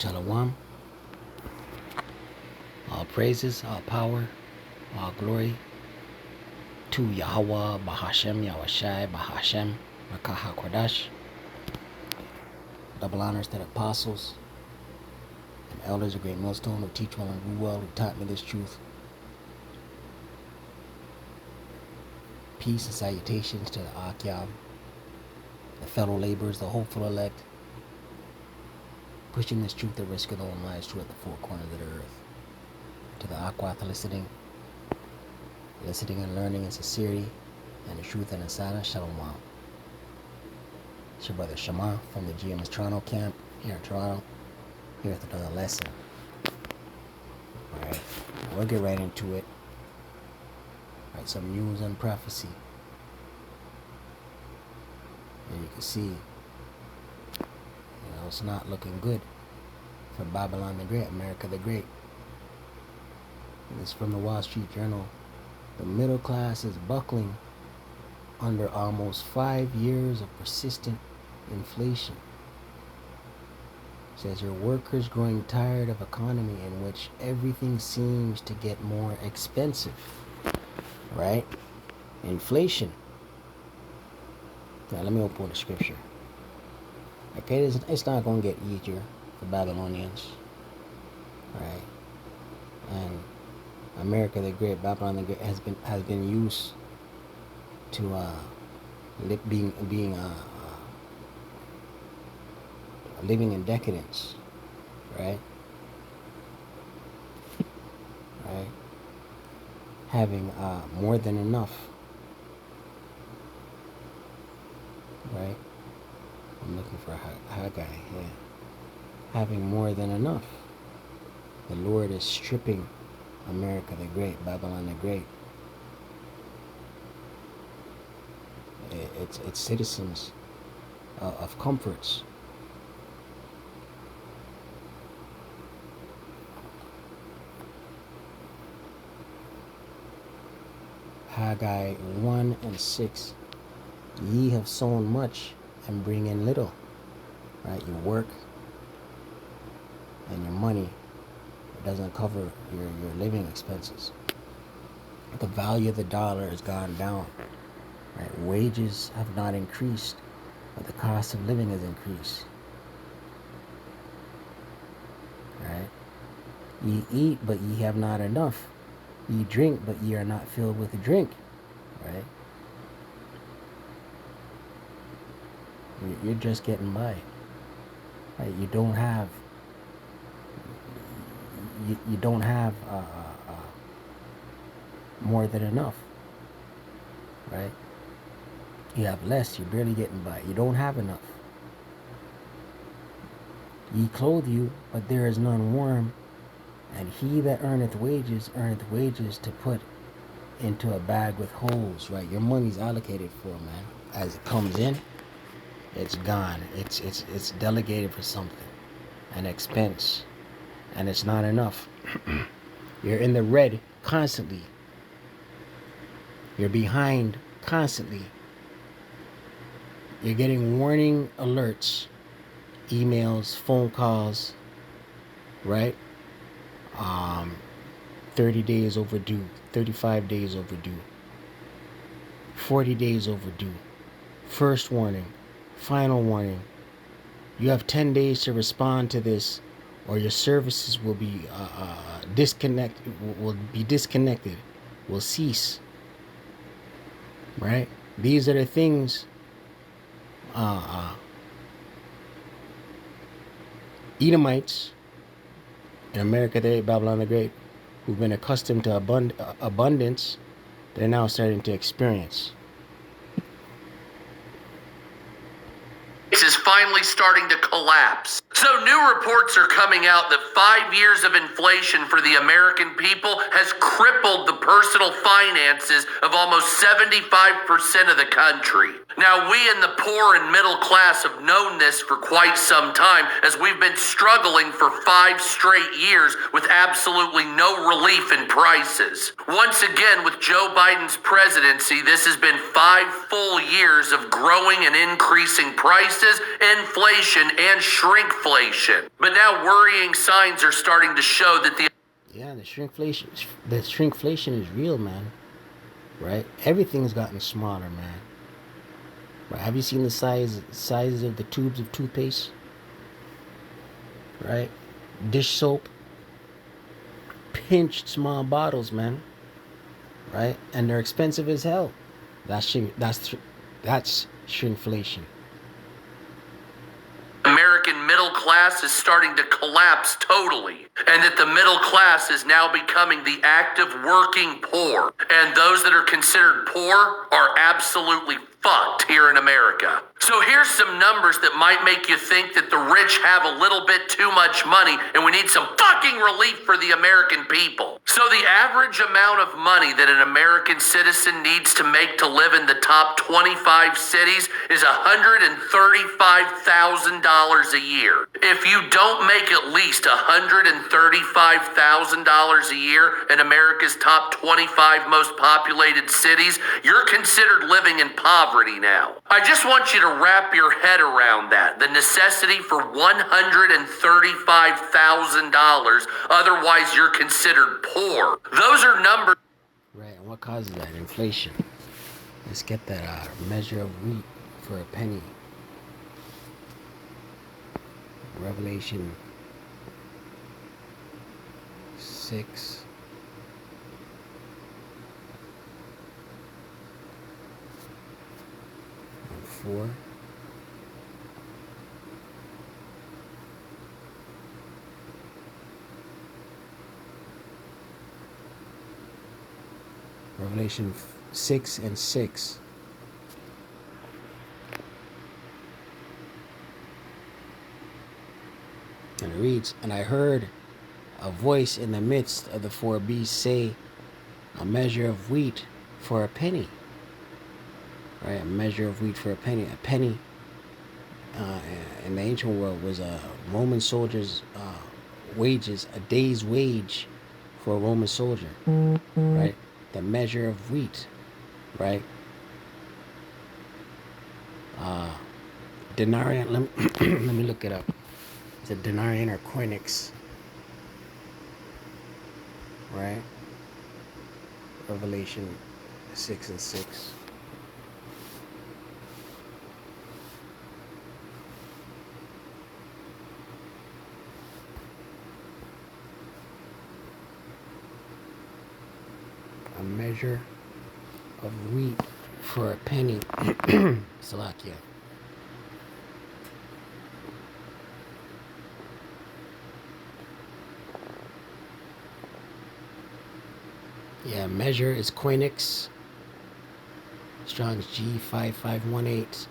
Shalom. All praises, all power, all glory to Yahweh, Bahashem, Yahushai, Bahashem, Rakaha Kodash. Double honors to the apostles and elders of Great Millstone who teach well and do well, who taught me this truth. Peace and salutations to the Akyab, the fellow laborers, the hopeful elect, pushing this truth at risk of their own lives through at the four corners of the earth. To the Akwat listening and learning in sincerity and the truth and in silence. Shalom. It's your brother Shema from the GMS Toronto camp here in Toronto, here with another lesson. Alright, we'll get right into it. Alright, some news and prophecy. And you can see, it's not looking good for Babylon the Great, America the Great. And it's from the Wall Street Journal. The middle class is buckling under almost 5 years of persistent inflation. It says your workers growing tired of economy in which everything seems to get more expensive. Right? Inflation. Now let me open the scripture. Okay, it's not going to get easier for Babylonians. Right? And America the Great, Babylon the Great, has been used to living in decadence, right? Right? Having more than enough, right? I'm looking for Haggai, yeah. Having more than enough. The Lord is stripping America the Great, Babylon the Great, its citizens of comforts. Haggai 1:6. Ye have sown much and bring in little. Right? You work and your money doesn't cover your living expenses. The value of the dollar has gone down. Right? Wages have not increased, but the cost of living has increased. Right? Ye eat, but ye have not enough. Ye drink, but ye are not filled with drink. Right? You're just getting by. Right? You don't have more than enough, right? You have less, you're barely getting by. You don't have enough. Ye clothe you, but there is none warm, and he that earneth wages to put into a bag with holes, right? Your money's allocated for, man. As it comes in, it's gone. It's delegated for something, an expense, and it's not enough. You're in the red constantly. You're behind constantly. You're getting warning alerts, emails, phone calls, right? 30 days overdue, 35 days overdue, 40 days overdue. First warning, final warning. You have 10 days to respond to this, or your services will be disconnected, will cease. Right? These are the things Edomites in America the Great, Babylon the Great, who've been accustomed to abundance, they're now starting to experience. Is finally starting to collapse. So new reports are coming out that 5 years of inflation for the American people has crippled the personal finances of almost 75% of the country. Now, we in the poor and middle class have known this for quite some time, as we've been struggling for 5 straight years with absolutely no relief in prices. Once again, with Joe Biden's presidency, this has been 5 full years of growing and increasing prices inflation and shrinkflation. But now worrying signs are starting to show that the shrinkflation is real, man. Right? Everything's gotten smaller, man. Right? Have you seen the sizes of the tubes of toothpaste? Right? Dish soap, pinched small bottles, man. Right? And they're expensive as hell. That's shrinkflation. American middle class is starting to collapse totally, and that the middle class is now becoming the active working poor, and those that are considered poor are absolutely fucked here in America. So here's some numbers that might make you think that the rich have a little bit too much money and we need some fucking relief for the American people. So the average amount of money that an American citizen needs to make to live in the top 25 cities is $135,000 a year. If you don't make at least $135,000 a year in America's top 25 most populated cities, you're considered living in poverty now. I just want you to wrap your head around that. The necessity for $135,000, otherwise you're considered poor. Those are numbers. Right, and what causes that? Inflation. Let's get that measure of wheat for a penny. Revelation 6. And 4. Revelation 6 and 6. And it reads, "And I heard a voice in the midst of the four beasts say, a measure of wheat for a penny." Right, a measure of wheat for a penny. A penny in the ancient world was a Roman soldier's wages, a day's wage for a Roman soldier. Right, the measure of wheat. Right. Denarian. Let me look it up. It's a denarian or koinix. Right? Revelation 6 and 6. A measure of wheat for a penny. Salakia. Yeah, measure is koinix. Strong's G5518.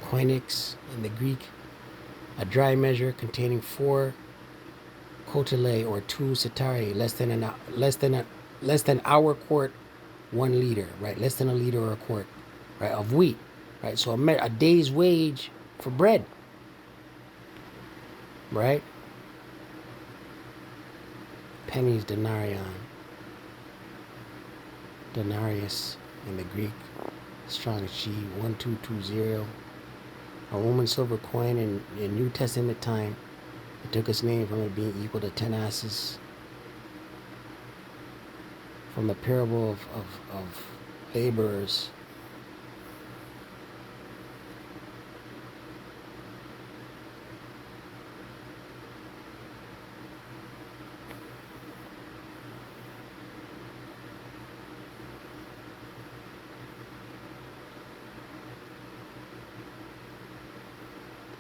Koinix in the Greek, a dry measure containing 4 kotile or 2 satari, less than our quart, 1 liter, right? Less than a liter or a quart, right? Of wheat, right? So a day's wage for bread, right? Pennies, denarion. Denarius in the Greek, Strong's G1220, a Roman silver coin in New Testament time. It took its name from it being equal to 10 asses. From the parable of laborers.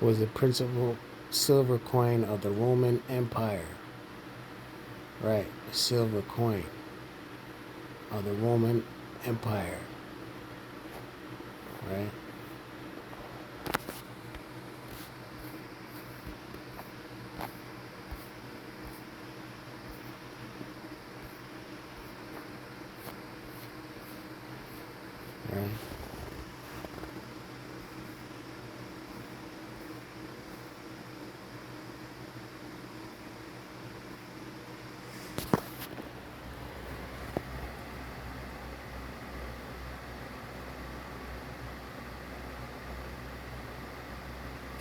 Was the principal silver coin of the Roman Empire. Right, the silver coin of the Roman Empire. Right? Right?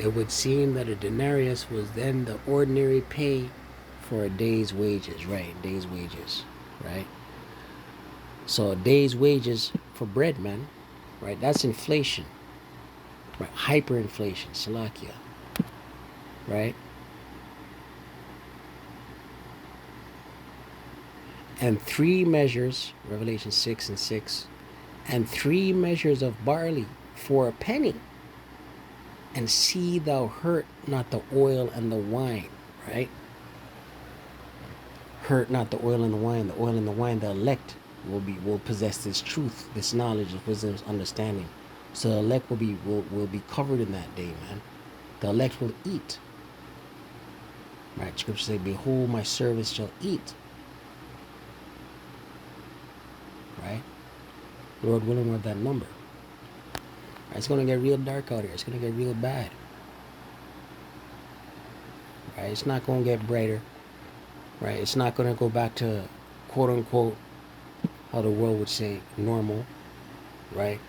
it would seem that a denarius was then the ordinary pay for a day's wages, right? Day's wages, right? So a day's wages for bread, man, right? That's inflation, right? Hyperinflation, Salakia, right? And 3 measures, Revelation 6 and 6, and 3 measures of barley for a penny. And see thou hurt not the oil and the wine, right? Hurt not the oil and the wine. The oil and the wine, the elect will possess this truth, this knowledge, this wisdom, this understanding. So the elect will be covered in that day, man. The elect will eat. Right? Scripture say, behold, my servants shall eat. Right? Lord willing, we're that number. Right? It's gonna get real dark out here. It's gonna get real bad. Right? It's not gonna get brighter. Right? It's not gonna go back to quote unquote how the world would say normal. Right?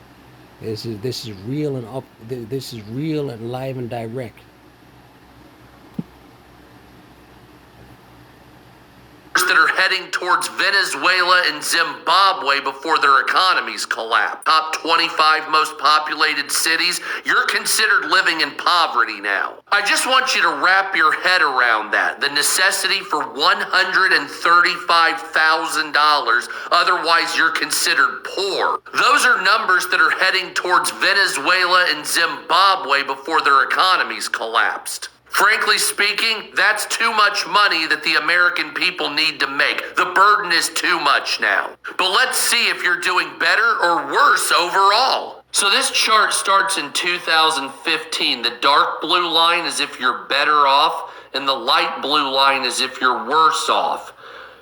This is real and up. This is real and live and direct. That are heading towards Venezuela and Zimbabwe before their economies collapse. Top 25 most populated cities, you're considered living in poverty now. I just want you to wrap your head around that. The necessity for $135,000, otherwise you're considered poor. Those are numbers that are heading towards Venezuela and Zimbabwe before their economies collapsed. Frankly speaking, that's too much money that the American people need to make. The burden is too much now. But let's see if you're doing better or worse overall. So this chart starts in 2015. The dark blue line is if you're better off, and the light blue line is if you're worse off.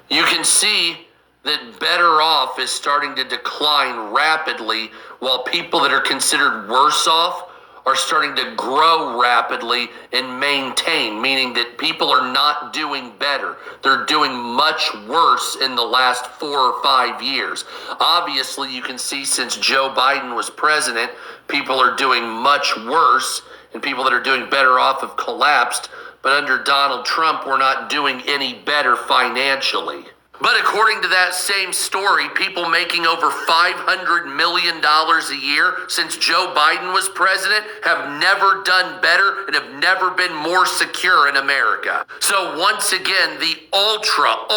You can see that better off is starting to decline rapidly, while people that are considered worse off are starting to grow rapidly and maintain, meaning that people are not doing better. They're doing much worse in the last 4 or 5 years. Obviously, you can see since Joe Biden was president, people are doing much worse, and people that are doing better off have collapsed. But under Donald Trump, we're not doing any better financially. But according to that same story, people making over $500 million a year since Joe Biden was president have never done better and have never been more secure in America. So once again, the ultra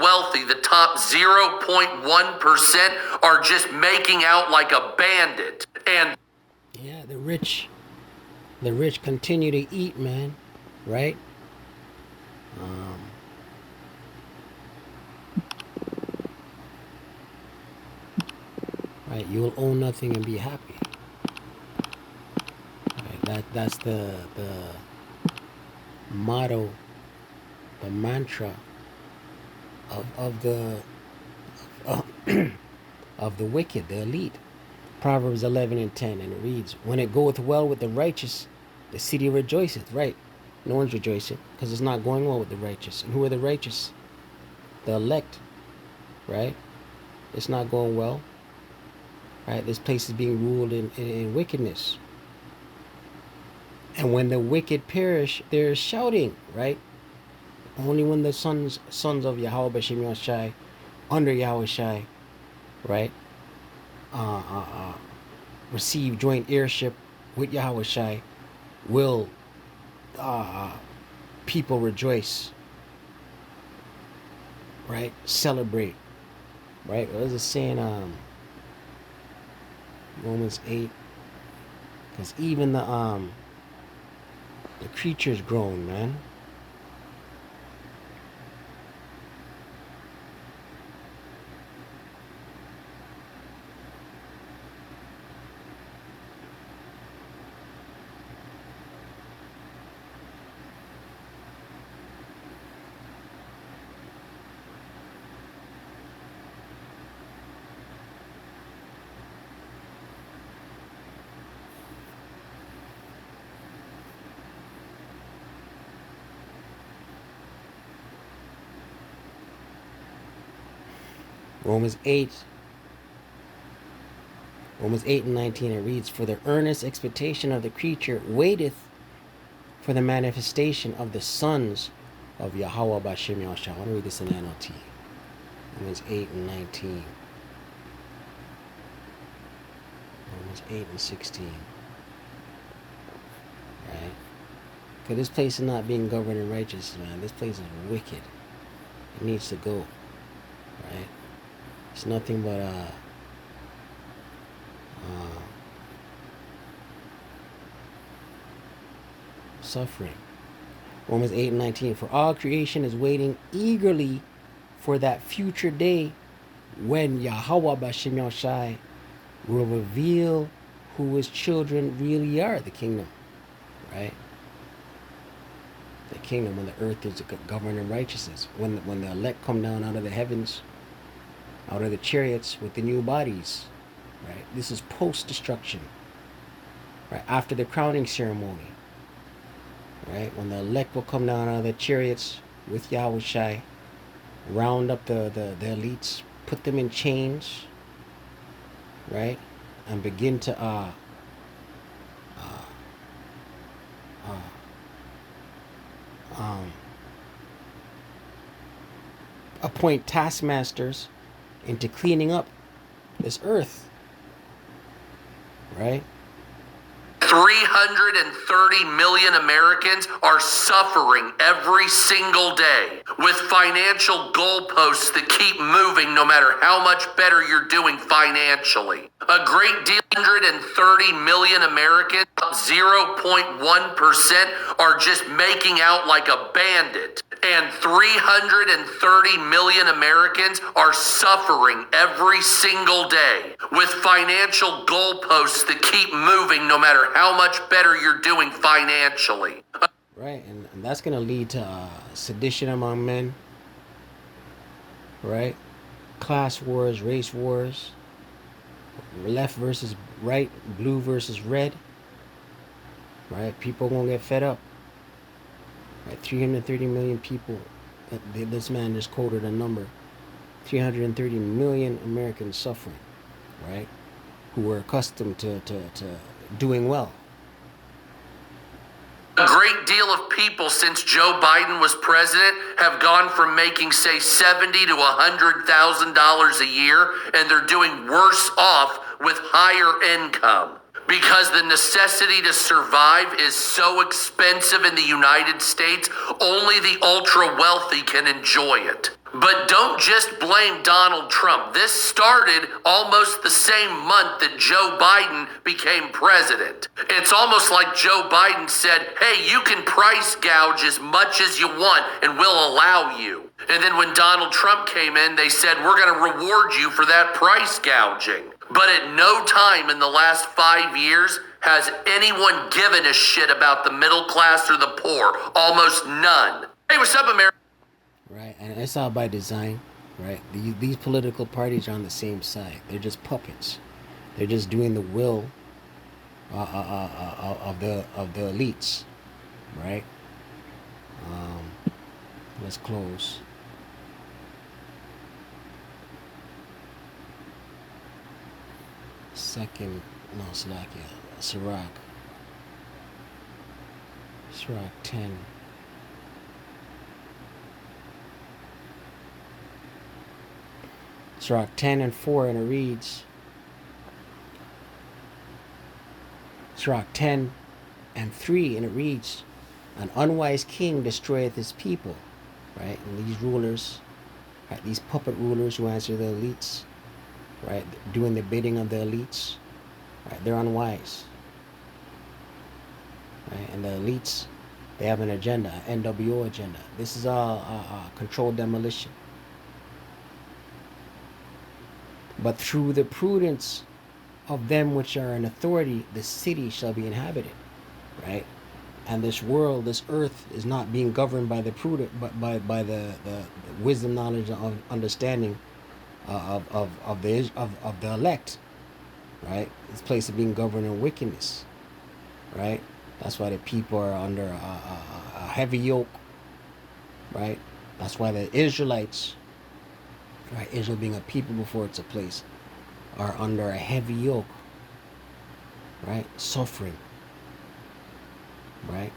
wealthy, the top 0.1% are just making out like a bandit. And yeah, the rich continue to eat, man, right? Right, you will own nothing and be happy. Right, that's the motto, the mantra of the of the wicked, the elite. Proverbs 11 and 10, and it reads, "When it goeth well with the righteous, the city rejoiceth." Right, no one's rejoicing because it's not going well with the righteous. And who are the righteous? The elect. Right, it's not going well. Right, this place is being ruled in wickedness. And when the wicked perish, there is shouting, right? Only when the sons of Yahweh B'Shem Yahshai, under Yahweh Shai, right, receive joint heirship with Yahweh Shai, will people rejoice, right? Celebrate, right? What is it saying? Romans 8, because even the creature's grown, man. Romans 8 and 19, it reads, "For the earnest expectation of the creature waiteth for the manifestation of the sons of Yahweh Bashem Yahushua. I want to read this in NLT. Romans 8 and 19. Romans 8 and 16. Right? Because this place is not being governed in righteousness, man. This place is wicked. It needs to go. Right? It's nothing but suffering. Romans 8 and 19. For all creation is waiting eagerly for that future day when Yahweh Bashem Yahushai will reveal who his children really are, the kingdom. Right? The kingdom, when the earth is governed in righteousness. When the elect come down out of the heavens, out of the chariots with the new bodies. Right? This is post-destruction. Right? After the crowning ceremony. Right? When the elect will come down out of the chariots with Yahushai, round up the elites, put them in chains, right? And begin to appoint taskmasters into cleaning up this earth, right? 330 million Americans are suffering every single day with financial goalposts that keep moving no matter how much better you're doing financially. A great deal, 130 million Americans, 0.1%, are just making out like a bandit. And 330 million Americans are suffering every single day with financial goalposts that keep moving no matter how much better you're doing financially. Right, and that's going to lead to sedition among men, right? Class wars, race wars, left versus right, blue versus red, right? People going to get fed up. Right, 330 million people. This man just quoted a number. 330 million Americans suffering, right? Who were accustomed to doing well. A great deal of people since Joe Biden was president have gone from making, say, $70,000 to $100,000 a year, and they're doing worse off with higher income. Because the necessity to survive is so expensive in the United States, only the ultra wealthy can enjoy it. But don't just blame Donald Trump. This started almost the same month that Joe Biden became president. It's almost like Joe Biden said, hey, you can price gouge as much as you want and we'll allow you. And then when Donald Trump came in, they said, we're going to reward you for that price gouging. But at no time in the last 5 years has anyone given a shit about the middle class or the poor. Almost none. Hey, what's up, America? Right, and it's all by design, right? These political parties are on the same side. They're just puppets. They're just doing the will of the elites, right? Let's close. Sirach 10. Sirach 10 and 4, and it reads, Sirach 10 and 3, and it reads, an unwise king destroyeth his people, right? And these rulers, right, these puppet rulers who answer the elites, right, doing the bidding of the elites, right, they're unwise, right? And the elites, they have an agenda, an NWO agenda. This is all controlled demolition. But through the prudence of them which are in authority, the city shall be inhabited, right? And this world, this earth, is not being governed by the prudent, but by the wisdom, knowledge, and understanding of the elect, right? This place is being governed in wickedness, right? That's why the people are under a heavy yoke, right? That's why the Israelites, right, Israel being a people before it's a place, are under a heavy yoke, right? Suffering, right?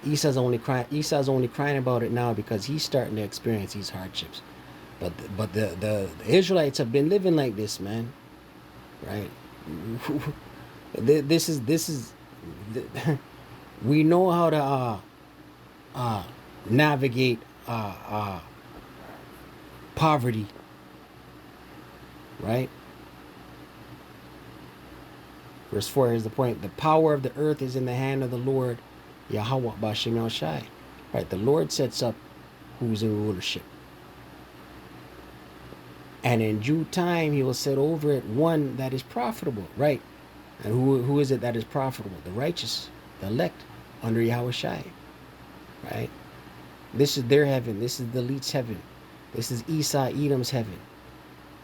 Esau's only crying about it now because he's starting to experience these hardships. But the Israelites have been living like this, man. Right? This is we know how to navigate poverty, right? Verse 4 is the point. The power of the earth is in the hand of the Lord, Yahweh Bashem El Shai. Right? The Lord sets up who's in rulership. And in due time, he will set over it one that is profitable. Right? And who is it that is profitable? The righteous, the elect, under Yahweh Shai. Right? This is their heaven. This is the elite's heaven. This is Esau, Edom's heaven.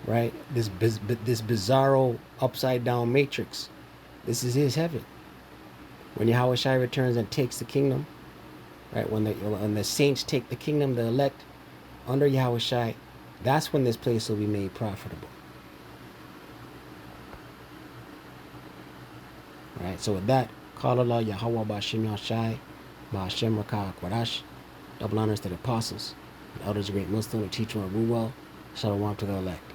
Right? This bizarro upside down matrix. This is his heaven. When Yahweh Shai returns and takes the kingdom, right? When the saints take the kingdom, the elect under Yahweh Shai, that's when this place will be made profitable. Right? So with that, call Allah Yahweh Bashem Yahshai, Ba'ashem Rakah Quadash, double honors to the apostles, the elders of great Muslim, the teacher of Ruwell, Shalom to the elect.